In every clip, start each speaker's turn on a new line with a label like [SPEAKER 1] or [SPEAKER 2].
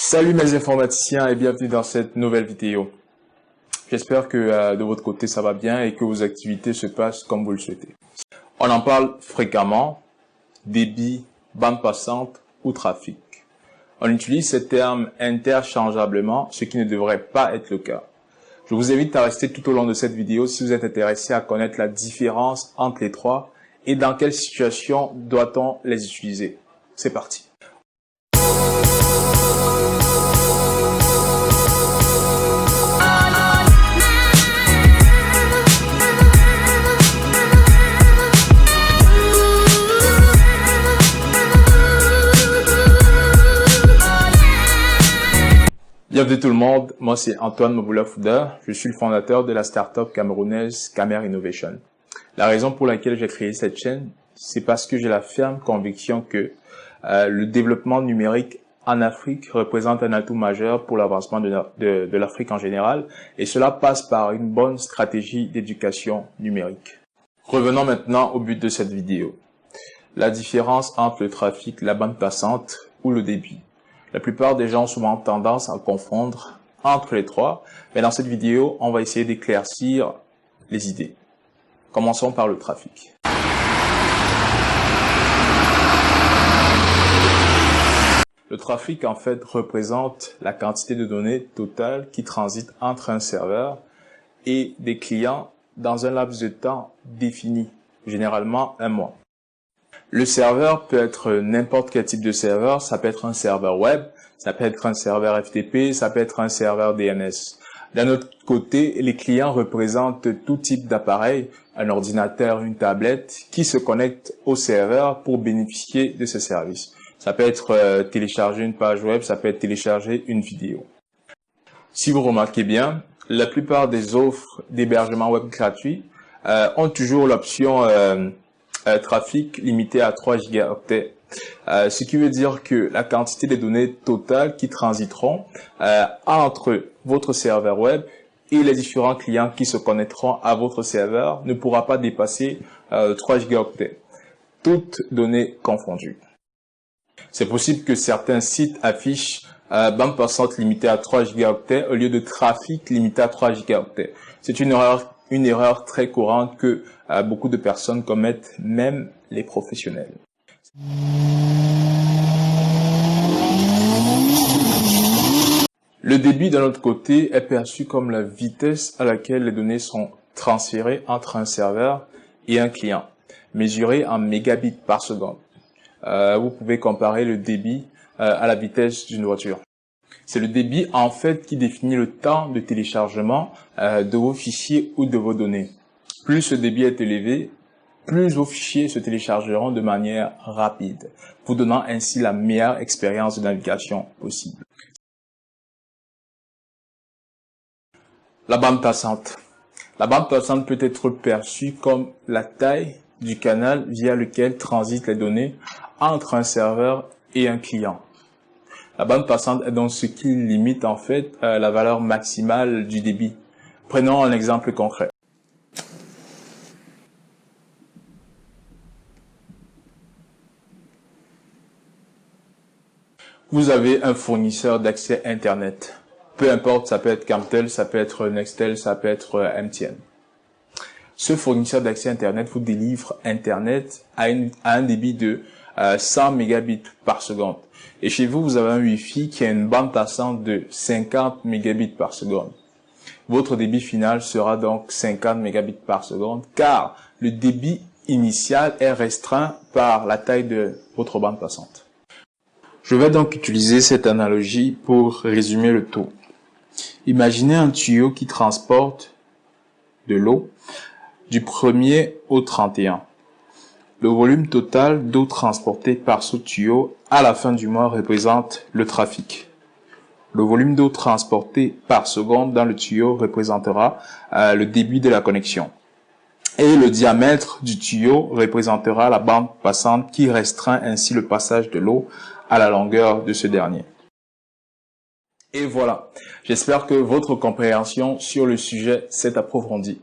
[SPEAKER 1] Salut mes informaticiens et bienvenue dans cette nouvelle vidéo. J'espère que de votre côté ça va bien et que vos activités se passent comme vous le souhaitez. On en parle fréquemment, débit, bande passante ou trafic. On utilise ces termes interchangeablement, ce qui ne devrait pas être le cas. Je vous invite à rester tout au long de cette vidéo si vous êtes intéressé à connaître la différence entre les trois et dans quelle situation doit-on les utiliser. C'est parti. Bienvenue tout le monde, moi c'est Antoine Moboula Fouda, je suis le fondateur de la startup camerounaise Camer Innovation. La raison pour laquelle j'ai créé cette chaîne, c'est parce que j'ai la ferme conviction que le développement numérique en Afrique représente un atout majeur pour l'avancement de l'Afrique en général, et cela passe par une bonne stratégie d'éducation numérique. Revenons maintenant au but de cette vidéo. La différence entre le trafic, la bande passante ou le débit. La plupart des gens ont souvent tendance à confondre entre les trois, mais dans cette vidéo, on va essayer d'éclaircir les idées. Commençons par le trafic. Le trafic, en fait, représente la quantité de données totale qui transite entre un serveur et des clients dans un laps de temps défini, généralement un mois. Le serveur peut être n'importe quel type de serveur, ça peut être un serveur web, ça peut être un serveur FTP, ça peut être un serveur DNS. D'un autre côté, les clients représentent tout type d'appareil, un ordinateur, une tablette, qui se connectent au serveur pour bénéficier de ce service. Ça peut être télécharger une page web, ça peut être télécharger une vidéo. Si vous remarquez bien, la plupart des offres d'hébergement web gratuit ont toujours l'option trafic limité à 3 gigaoctets. Ce qui veut dire que la quantité de données totales qui transiteront entre votre serveur web et les différents clients qui se connecteront à votre serveur ne pourra pas dépasser 3 gigaoctets, toutes données confondues. C'est possible que certains sites affichent bande passante limitée à 3 gigaoctets au lieu de trafic limité à 3 gigaoctets. C'est une erreur très courante que beaucoup de personnes commettent, même les professionnels. Le débit, d'un autre côté, est perçu comme la vitesse à laquelle les données sont transférées entre un serveur et un client, mesurée en mégabits par seconde. Vous pouvez comparer le débit à la vitesse d'une voiture. C'est le débit, en fait, qui définit le temps de téléchargement de vos fichiers ou de vos données. Plus ce débit est élevé, plus vos fichiers se téléchargeront de manière rapide, vous donnant ainsi la meilleure expérience de navigation possible. La bande passante. La bande passante peut être perçue comme la taille du canal via lequel transitent les données entre un serveur et un client. La bande passante est donc ce qui limite en fait la valeur maximale du débit. Prenons un exemple concret. Vous avez un fournisseur d'accès Internet. Peu importe, ça peut être Camtel, ça peut être Nextel, ça peut être MTN. Ce fournisseur d'accès Internet vous délivre Internet à un débit de 100 mégabits par seconde. Et chez vous, vous avez un Wi-Fi qui a une bande passante de 50 mégabits par seconde. Votre débit final sera donc 50 mégabits par seconde, car le débit initial est restreint par la taille de votre bande passante. Je vais donc utiliser cette analogie pour résumer le tout. Imaginez un tuyau qui transporte de l'eau du 1er au 31. Le volume total d'eau transportée par ce tuyau à la fin du mois représente le trafic. Le volume d'eau transporté par seconde dans le tuyau représentera le débit de la connexion. Et le diamètre du tuyau représentera la bande passante qui restreint ainsi le passage de l'eau à la longueur de ce dernier. Et voilà, j'espère que votre compréhension sur le sujet s'est approfondie.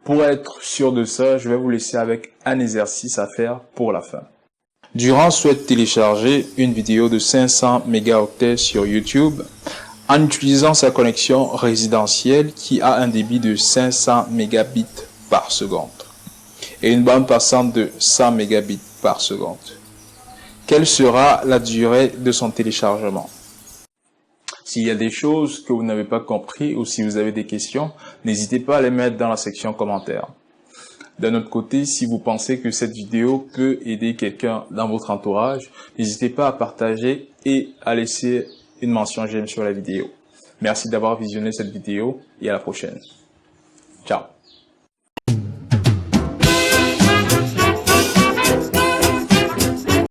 [SPEAKER 1] Pour être sûr de ça, je vais vous laisser avec un exercice à faire pour la fin. Durand souhaite télécharger une vidéo de 500 mégaoctets sur YouTube en utilisant sa connexion résidentielle qui a un débit de 500 mégabits par seconde et une bande passante de 100 mégabits par seconde. Quelle sera la durée de son téléchargement? S'il y a des choses que vous n'avez pas compris ou si vous avez des questions, n'hésitez pas à les mettre dans la section commentaires. D'un autre côté, si vous pensez que cette vidéo peut aider quelqu'un dans votre entourage, n'hésitez pas à partager et à laisser une mention j'aime sur la vidéo. Merci d'avoir visionné cette vidéo et à la prochaine. Ciao.